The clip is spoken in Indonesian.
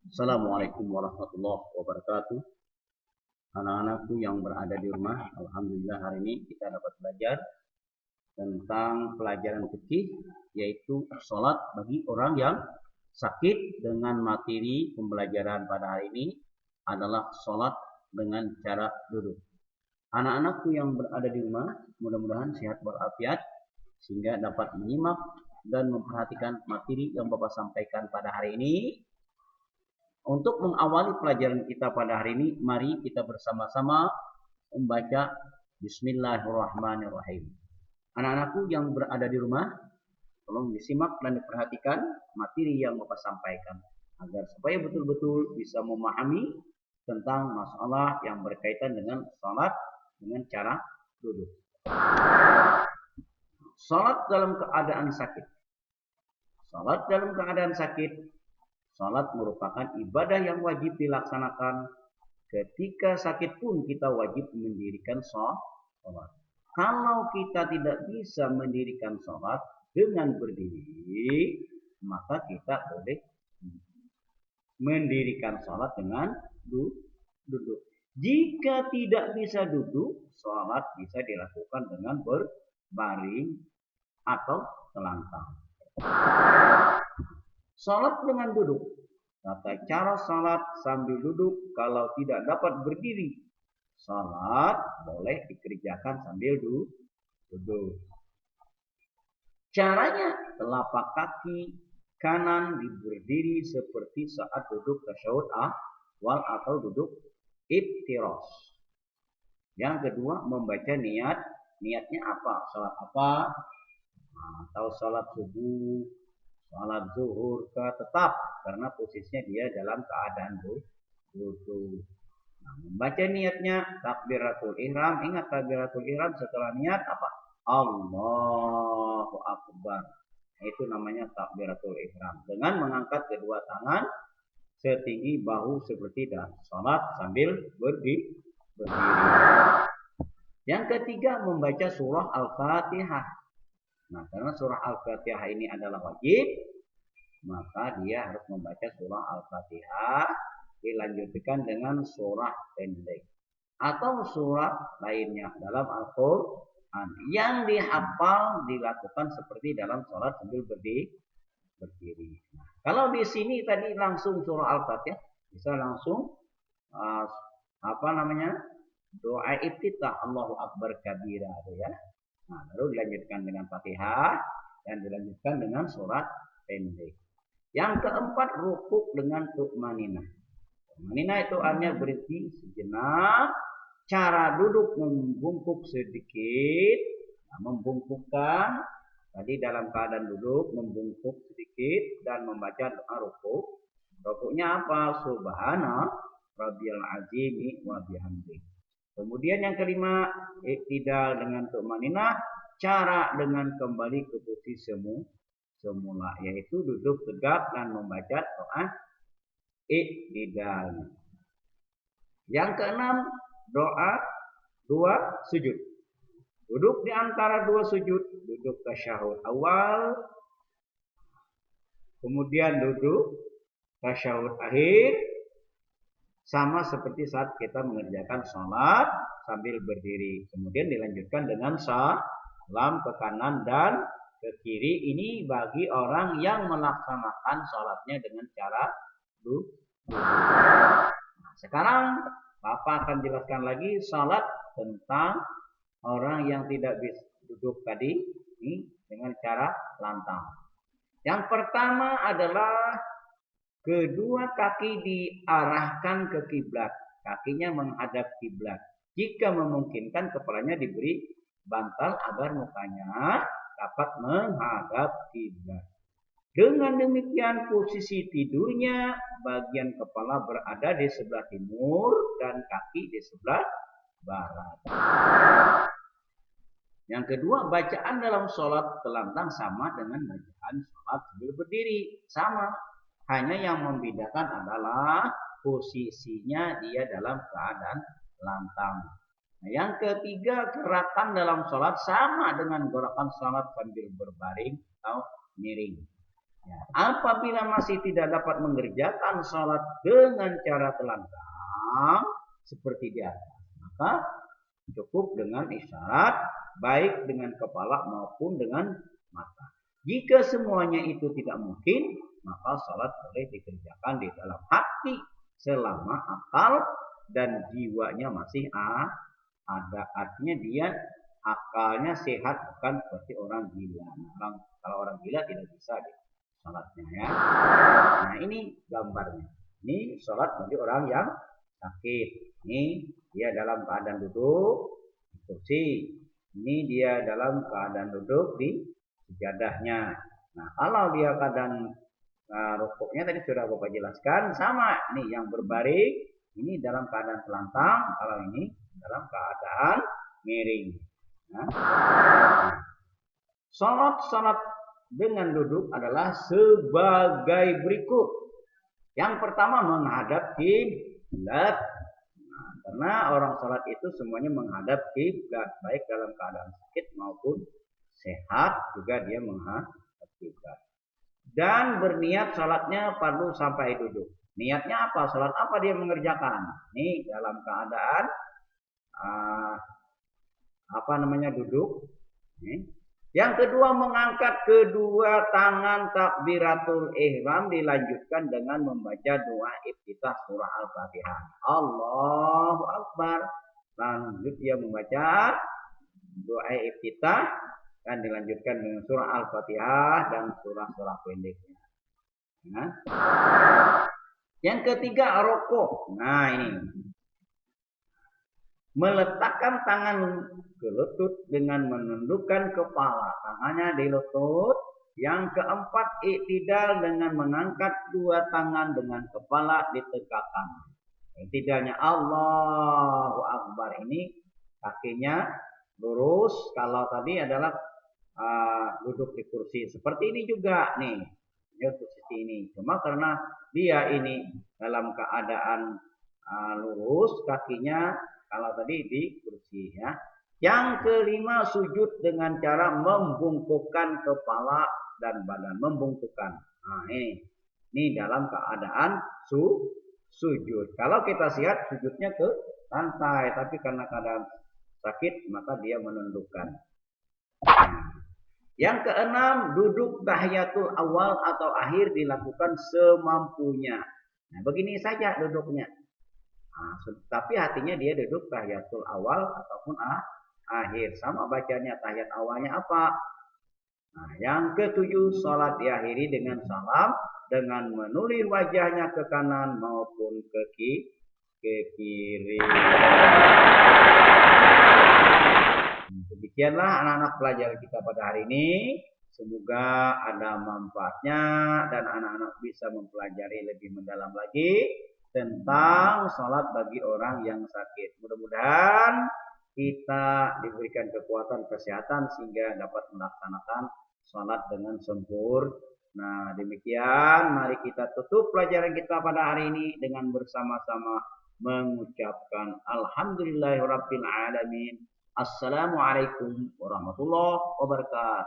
Assalamualaikum warahmatullahi wabarakatuh. Anak-anakku yang berada di rumah, alhamdulillah hari ini kita dapat belajar tentang pelajaran fikih, yaitu sholat bagi orang yang sakit. Dengan materi pembelajaran pada hari ini adalah sholat dengan cara duduk. Anak-anakku yang berada di rumah, mudah-mudahan sehat walafiat sehingga dapat menyimak dan memperhatikan materi yang Bapak sampaikan pada hari ini. Untuk mengawali pelajaran kita pada hari ini, mari kita bersama-sama membaca Bismillahirrahmanirrahim. Anak-anakku yang berada di rumah, tolong disimak dan diperhatikan materi yang Bapak sampaikan, agar supaya betul-betul bisa memahami tentang masalah yang berkaitan dengan salat dengan cara duduk. Salat dalam keadaan sakit. Salat dalam keadaan sakit. Salat merupakan ibadah yang wajib dilaksanakan. Ketika sakit pun kita wajib mendirikan salat. Kalau kita tidak bisa mendirikan salat dengan berdiri, maka kita boleh mendirikan salat dengan duduk. Jika tidak bisa duduk, salat bisa dilakukan dengan berbaring atau telantang. Salat dengan duduk. Tata cara salat sambil duduk kalau tidak dapat berdiri. Salat boleh dikerjakan sambil duduk. Caranya, telapak kaki kanan berdiri seperti saat duduk tasyahud awal atau duduk iftirosh. Yang kedua, membaca niat. Niatnya apa? Salat apa? Atau salat subuh, salat zuhur ke tetap, karena posisinya dia dalam keadaan duduk. Nah, membaca niatnya takbiratul ihram. Ingat takbiratul ihram setelah niat apa? Allahu Akbar. Itu namanya takbiratul ihram. Dengan mengangkat kedua tangan setinggi bahu seperti dalam salat sambil berdiri. Yang ketiga, membaca surah Al-Fatihah. Nah, karena surah Al-Fatihah ini adalah wajib, maka dia harus membaca surah Al-Fatihah, dilanjutkan dengan surah pendek atau surah lainnya dalam Al-Quran yang dihafal dilakukan seperti dalam sholat sambil berdiri. Nah, kalau di sini tadi langsung surah Al-Fatihah, bisa langsung doa iftitah Allahu Akbar kabira, ya. Nah, baru dilanjutkan dengan Fatihah dan dilanjutkan dengan surat pendek. Yang keempat, rukuk dengan tu'maninah. Tu'maninah itu artinya berhenti sejenak. Cara duduk membungkuk sedikit. Nah, membungkukkan tadi dalam keadaan duduk, membungkuk sedikit dan membaca doa rukuk. Rukuknya apa? Subhana rabbiyal azimi wa bihamdihi. Kemudian yang kelima, iktidal dengan tu'maninah, cara dengan kembali ke posisi semula, yaitu duduk tegak dan membaca doa iktidal. Yang keenam, doa dua sujud. Duduk di antara dua sujud, duduk tasyahud awal, kemudian duduk tasyahud akhir, sama seperti saat kita mengerjakan sholat sambil berdiri. Kemudian dilanjutkan dengan salam ke kanan dan ke kiri. Ini bagi orang yang melaksanakan sholatnya dengan cara duduk. Nah, sekarang Bapak akan jelaskan lagi sholat tentang orang yang tidak bisa duduk tadi ini dengan cara lantang. Yang pertama adalah kedua kaki diarahkan ke kiblat, kakinya menghadap kiblat. Jika memungkinkan, kepalanya diberi bantal agar mukanya dapat menghadap kiblat. Dengan demikian, posisi tidurnya bagian kepala berada di sebelah timur dan kaki di sebelah barat. Yang kedua, bacaan dalam sholat telantang sama dengan bacaan sholat sambil berdiri, sama. Hanya yang membedakan adalah posisinya dia dalam keadaan lantang. Nah, yang ketiga, gerakan dalam sholat sama dengan gerakan sholat sambil berbaring atau miring. Ya, apabila masih tidak dapat mengerjakan sholat dengan cara telentang seperti di atas, maka cukup dengan isyarat baik dengan kepala maupun dengan mata. Jika semuanya itu tidak mungkin, maka sholat boleh dikerjakan di dalam hati selama akal dan jiwanya masih ada. Artinya dia akalnya sehat, bukan seperti orang gila. Kalau orang gila tidak bisa sholatnya ya. Nah ini gambarnya. Ini sholat bagi orang yang sakit. Ini dia dalam keadaan duduk di kursi. Ini dia dalam keadaan duduk di sejadahnya. Nah kalau dia keadaan rukuknya tadi sudah Bapak jelaskan, sama nih yang berbaring ini dalam keadaan telentang, kalau ini dalam keadaan miring. Nah, sholat dengan duduk adalah sebagai berikut. Yang pertama menghadap kiblat. Nah, karena orang sholat itu semuanya menghadap kiblat, baik dalam keadaan sakit maupun sehat juga dia menghadap kiblat. Dan berniat sholatnya fardu sampai duduk. Niatnya apa? Sholat apa dia mengerjakan? Ini dalam keadaan duduk. Ini. Yang kedua mengangkat kedua tangan takbiratul ihram dilanjutkan dengan membaca doa iftitah surah Al-Fatihah. Allahu Akbar. Lanjut dia membaca doa iftitah dan dilanjutkan dengan surah Al-Fatihah dan surah-surah pendeknya. Nah. Yang ketiga rukuk. Nah ini. Meletakkan tangan ke lutut dengan menundukkan kepala. Tangannya di lutut. Yang keempat iktidal dengan mengangkat dua tangan dengan kepala ditegakkan. Iktidalnya Allahu Akbar ini kakinya lurus. Kalau tadi adalah duduk di kursi seperti ini juga nih. Ya, posisi ini. Cuma karena dia ini dalam keadaan lurus kakinya. Kalau tadi di kursi ya. Yang kelima sujud dengan cara membungkukkan kepala dan badan, membungkukkan. Nah ini dalam keadaan sujud. Kalau kita lihat sujudnya ke lantai, tapi karena keadaan sakit maka dia menundukkan. Nah, yang keenam duduk tahiyatul awal atau akhir dilakukan semampunya. Nah begini saja duduknya. Nah, tapi hatinya dia duduk tahiyatul awal ataupun akhir. Sama bacanya tahiyat awalnya apa? Nah, yang ketujuh sholat diakhiri dengan salam dengan menoleh wajahnya ke kanan maupun ke kiri. Demikianlah anak-anak pelajar kita pada hari ini. Semoga ada manfaatnya dan anak-anak bisa mempelajari lebih mendalam lagi tentang sholat bagi orang yang sakit. Mudah-mudahan kita diberikan kekuatan kesehatan sehingga dapat melaksanakan sholat dengan sempurna. Nah demikian mari kita tutup pelajaran kita pada hari ini dengan bersama-sama mengucapkan Alhamdulillahirabbil alamin. Assalamualaikum warahmatullahi wabarakatuh.